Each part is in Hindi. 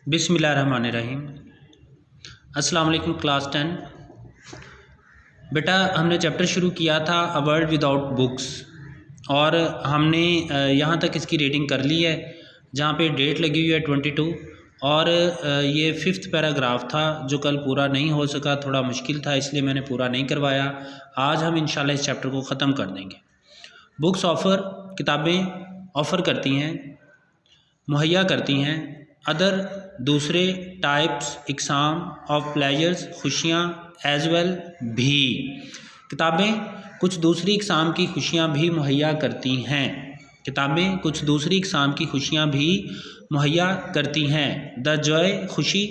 बिस्मिल्लाहिर्रहमानिर्रहीम। अस्सलाम वालेकुम क्लास 10। बेटा हमने चैप्टर शुरू किया था अ वर्ल्ड विदाउट बुक्स और हमने यहाँ तक इसकी रीडिंग कर ली है जहाँ पे डेट लगी हुई है 22 और ये 5th पैराग्राफ था जो कल पूरा नहीं हो सका, थोड़ा मुश्किल था इसलिए मैंने पूरा नहीं करवाया। आज हम इंशाल्लाह इस चैप्टर को ख़त्म कर देंगे। बुक्स ऑफ़र, किताबें ऑफ़र करती हैं, मुहैया करती हैं। अदर, दूसरे, टाइप्स, इकसाम ऑफ प्लेजर्स, खुशियाँ, एज़ वेल, भी। किताबें कुछ दूसरी इकसाम की खुशियाँ भी मुहैया करती हैं। किताबें कुछ दूसरी इकसाम की खुशियाँ भी मुहैया करती हैं। द जॉय, खुशी,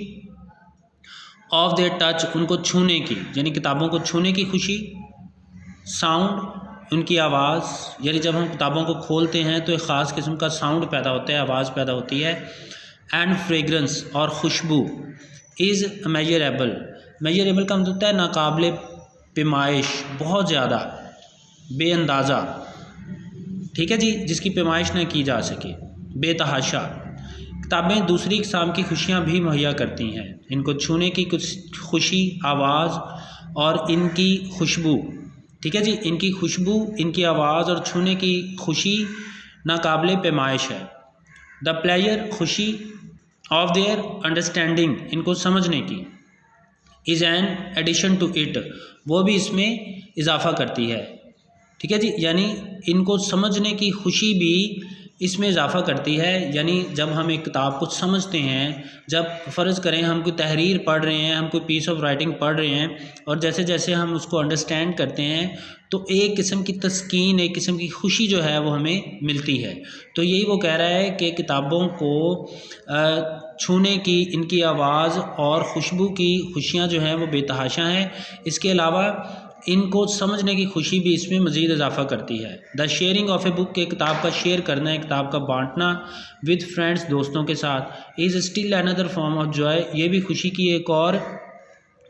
ऑफ देयर टच, उनको छूने की, यानी किताबों को छूने की खुशी। साउंड, उनकी आवाज़, यानी जब हम किताबों को खोलते हैं तो एक ख़ास किस्म का साउंड पैदा होता है, आवाज़ पैदा होती है। एंड फ्रेगरेंस, और खुशबू। इज़ मेजरेबल, मेजरेबल का मतलब होता है नाकाबिले पैमाइश, बहुत ज़्यादा, बेअंदाज़ा, ठीक है जी, जिसकी पैमाइश ना की जा सके, बेतहाशा। किताबें दूसरी किस्म की खुशियाँ भी मुहैया करती हैं। इनको छूने की कुछ खुशी, आवाज़ और इनकी खुशबू, ठीक है जी, इनकी खुशबू, इनकी आवाज़ और छूने की खुशी नाकाबिले पैमाइश है। द प्लेजर, खुशी, ऑफ देयर अंडरस्टैंडिंग, इनको समझने की। Is an addition to it, वो भी इसमें इजाफ़ा करती है, ठीक है जी, यानी इनको समझने की खुशी भी इसमें इजाफ़ा करती है। यानी जब हम एक किताब को समझते हैं, जब फ़र्ज़ करें हम कोई तहरीर पढ़ रहे हैं, हम कोई पीस ऑफ राइटिंग पढ़ रहे हैं और जैसे जैसे हम उसको अंडरस्टैंड करते हैं तो एक किस्म की तस्कीन, एक किस्म की खुशी जो है वो हमें मिलती है। तो यही वो कह रहा है कि किताबों को छूने की, इनकी आवाज़ और खुशबू की खुशियाँ जो हैं वो बेतहाशा हैं। इसके अलावा इनको समझने की खुशी भी इसमें मज़ीद इजाफ़ा करती है। The sharing of a book, के किताब का शेयर करना है, किताब का बांटना, विद फ्रेंड्स, दोस्तों के साथ। Is still another form of joy, ये भी खुशी की एक और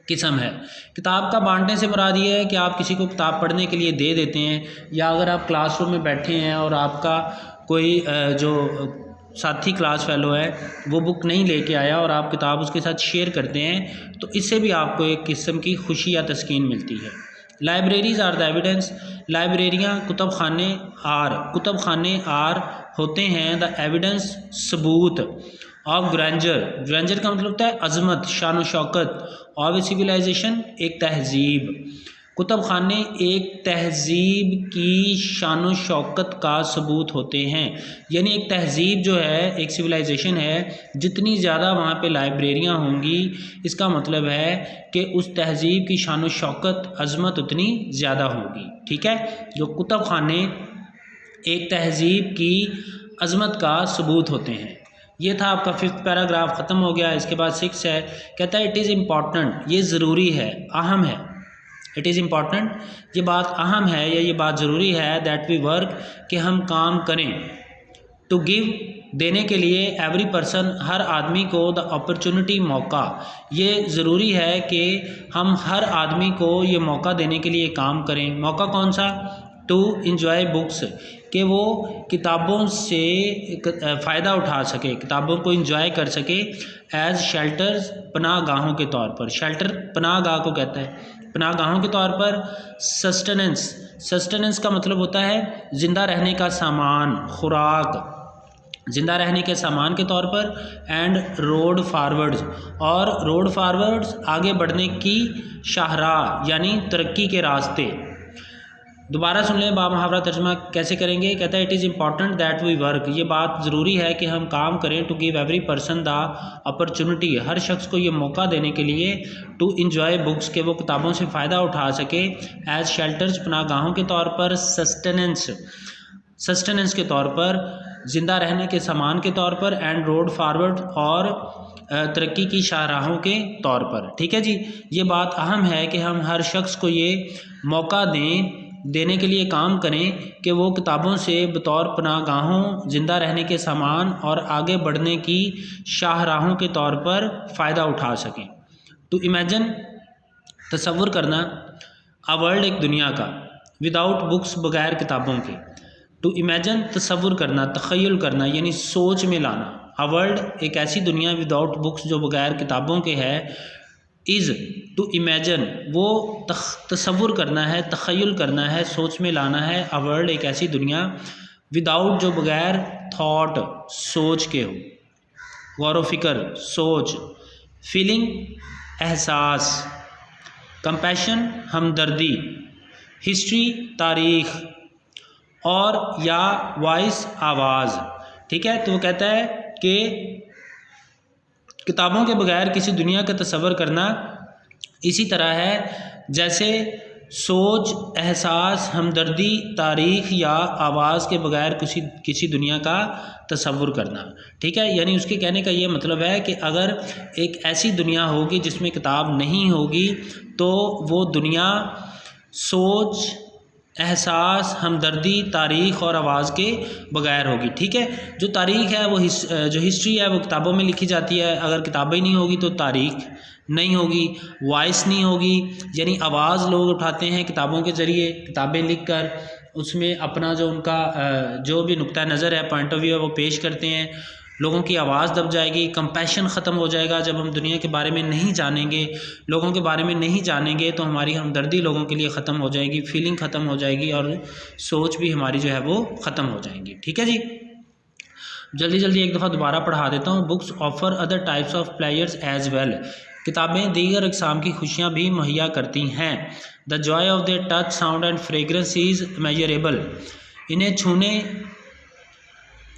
किस्म है। किताब का बांटने से मुराद ये है कि आप किसी को किताब पढ़ने के लिए दे देते हैं, या अगर आप क्लासरूम में बैठे हैं और आपका कोई जो साथी क्लास फेलो है वो बुक नहीं लेके आया और आप किताब उसके साथ शेयर करते हैं, तो इससे भी आपको एक किस्म की खुशी या तस्कीन मिलती है। लाइब्रेरीज़ आर द एविडेंस, लाइब्रेरियाँ, कुतुब खाने आर होते हैं, द एविडेंस, सबूत, ऑफ ग्रैंजर, ग्रैंजर का मतलब होता है अज़मत, शान व शौकत, ऑफ ए सिविलाइजेशन, एक तहज़ीब। कुतुब खाने एक तहज़ीब की शान व शौकत का सबूत होते हैं, यानी एक तहज़ीब जो है, एक सिविलाइजेशन है, जितनी ज़्यादा वहाँ पे लाइब्रेरियाँ होंगी, इसका मतलब है कि उस तहज़ीब की शान व शौकत, अज़मत उतनी ज़्यादा होगी, ठीक है। जो कुतुब खाने एक तहज़ीब की अज़मत का सबूत होते हैं। ये था आपका 5th पैराग्राफ, ख़त्म हो गया। इसके बाद 6 है, कहता है इट इज़ इम्पॉर्टेंट, ये ज़रूरी है, अहम है। इट इज़ इम्पॉर्टेंट, ये बात अहम है या ये बात ज़रूरी है, दैट वी वर्क, कि हम काम करें, टू गिव, देने के लिए, एवरी पर्सन, हर आदमी को, द अपॉर्चुनिटी, मौका, ये ज़रूरी है कि हम हर आदमी को ये मौका देने के लिए काम करें। मौका कौन सा? टू इंजॉय बुक्स, कि वो किताबों से फ़ायदा उठा सके, किताबों को इंजॉय कर सके। एज़ शेल्टर्स, पनाह गाहों के तौर पर, शेल्टर पनाह गाह को कहता है, पनाह गाहों के तौर पर। सस्टेनेंस, सस्टेनेंस का मतलब होता है ज़िंदा रहने का सामान, खुराक, ज़िंदा रहने के सामान के तौर पर। एंड रोड फॉरवर्ड्स, और रोड फॉरवर्ड्स, आगे बढ़ने की शाहराह, यानी तरक्की के रास्ते। दोबारा सुन लें, बामुहावरा तर्जुमा कैसे करेंगे। कहता है it is important that we work, ये बात ज़रूरी है कि हम काम करें, to give every person the opportunity, हर शख्स को ये मौका देने के लिए, टू इंजॉय बुक्स, के वो किताबों से फ़ायदा उठा सके। एज शेल्टर्स, पनाहगाहों के तौर पर। सस्टेनेंस, सस्टेनेंस के तौर पर, ज़िंदा रहने के सामान के तौर पर। एंड रोड फॉरवर्ड, और तरक्की की शाहराहों के तौर पर, ठीक है जी। ये बात अहम है कि हम हर शख्स को ये मौका देने के लिए काम करें कि वो किताबों से बतौर पनाहगाहों, ज़िंदा रहने के सामान और आगे बढ़ने की शाहराहों के तौर पर फ़ायदा उठा सकें। टू इमेजिन, तसव्वुर करना, अ वर्ल्ड, एक दुनिया का, विदाउट बुक्स, बग़ैर किताबों के। टू इमेजिन, तसव्वुर करना, तख़य्युल करना, यानी सोच में लाना, अ वर्ल्ड एक ऐसी दुनिया विदाउट बुक्स जो बगैर किताबों के है, इज़ टू इमेजिन वो तसव्वुर करना है, तख़य्युल करना है, सोच में लाना है। अ वर्ल्ड एक ऐसी दुनिया विदाउट जो बगैर थॉट सोच के हो, गौर व फिक्र सोच, फीलिंग एहसास, कंपैशन हमदर्दी, हिस्ट्री तारीख़, और या वॉइस आवाज़। ठीक है, तो वो कहता है कि किताबों के बगैर किसी दुनिया का तसव्वुर करना इसी तरह है जैसे सोच, एहसास, हमदर्दी, तारीख़ या आवाज़ के बगैर किसी दुनिया का तसव्वुर करना। ठीक है, यानी उसके कहने का ये मतलब है कि अगर एक ऐसी दुनिया होगी जिसमें किताब नहीं होगी तो वो दुनिया सोच, एहसास, हमदर्दी, तारीख़ और आवाज़ के बगैर होगी। ठीक है, जो तारीख़ है वो जो हिस्ट्री है वो किताबों में लिखी जाती है, अगर किताबें नहीं होगी तो तारीख़ नहीं होगी, वॉइस नहीं होगी, यानी आवाज़ लोग उठाते हैं किताबों के ज़रिए, किताबें लिख कर उसमें अपना जो उनका जो भी नुक्ता नज़र है, पॉइंट ऑफ व्यू है वो पेश करते हैं। लोगों की आवाज़ दब जाएगी, कंपैशन ख़त्म हो जाएगा। जब हम दुनिया के बारे में नहीं जानेंगे, लोगों के बारे में नहीं जानेंगे तो हमारी हमदर्दी लोगों के लिए ख़त्म हो जाएगी, फीलिंग ख़त्म हो जाएगी और सोच भी हमारी जो है वो ख़त्म हो जाएंगी। ठीक है जी, जल्दी जल्दी एक दफ़ा दोबारा पढ़ा देता हूँ। Books offer other types of pleasures as well, किताबें दीगर अक़साम की खुशियाँ भी मुहैया करती हैं। The joy of their touch, sound and fragrance is measurable, इन्हें छूने,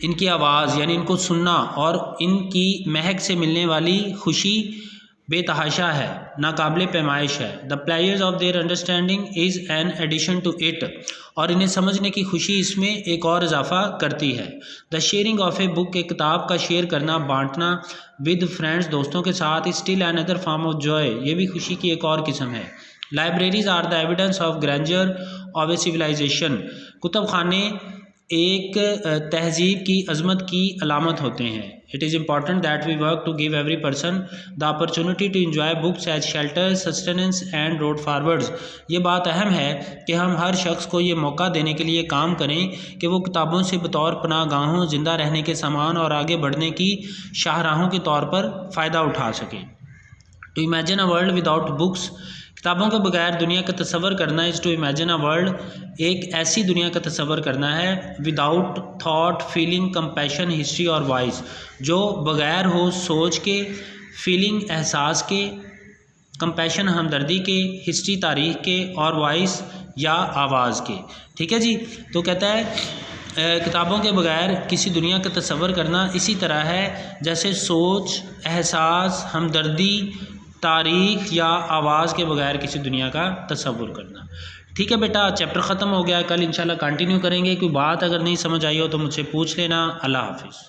इनकी आवाज़ यानी इनको सुनना और इनकी महक से मिलने वाली खुशी बेतहाशा है, नाकाबिले पैमाइश है। The pleasures of their understanding is an addition to it, और इन्हें समझने की खुशी इसमें एक और इजाफा करती है। The sharing of a book, एक किताब का शेयर करना, बांटना, विद फ्रेंड्स, दोस्तों के साथ, still another form of joy, ये भी खुशी की एक और किस्म है। Libraries are the evidence of grandeur of a civilisation, कुतुब खाने एक तहजीब की अज़मत की अलामत होते हैं। It is important that we work to give every person the opportunity to enjoy books as shelter, sustenance and road forwards, ये बात अहम है कि हम हर शख्स को ये मौका देने के लिए काम करें कि वो किताबों से बतौर पनाहगाहों, ज़िंदा रहने के सामान और आगे बढ़ने की शाहराहों के तौर पर फ़ायदा उठा सकें। To imagine a world without books, किताबों के बगैर दुनिया का तसव्वुर करना is to imagine a world, एक ऐसी दुनिया का तसव्वुर करना है without thought, feeling, compassion, history और वॉइस, जो बगैर हो सोच के, फीलिंग एहसास के, कंपैशन हमदर्दी के, हिस्ट्री तारीख़ के और वॉइस या आवाज़ के। ठीक है जी, तो कहता है किताबों के बगैर किसी दुनिया का तसव्वुर करना इसी तरह है जैसे सोच, एहसास, हमदर्दी, तारीख़ या आवाज़ के बगैर किसी दुनिया का तसव्वुर करना। ठीक है बेटा, चैप्टर ख़त्म हो गया, कल इंशाल्लाह कंटिन्यू करेंगे। कोई बात अगर नहीं समझ आई हो तो मुझसे पूछ लेना। अल्लाह हाफ़िज़।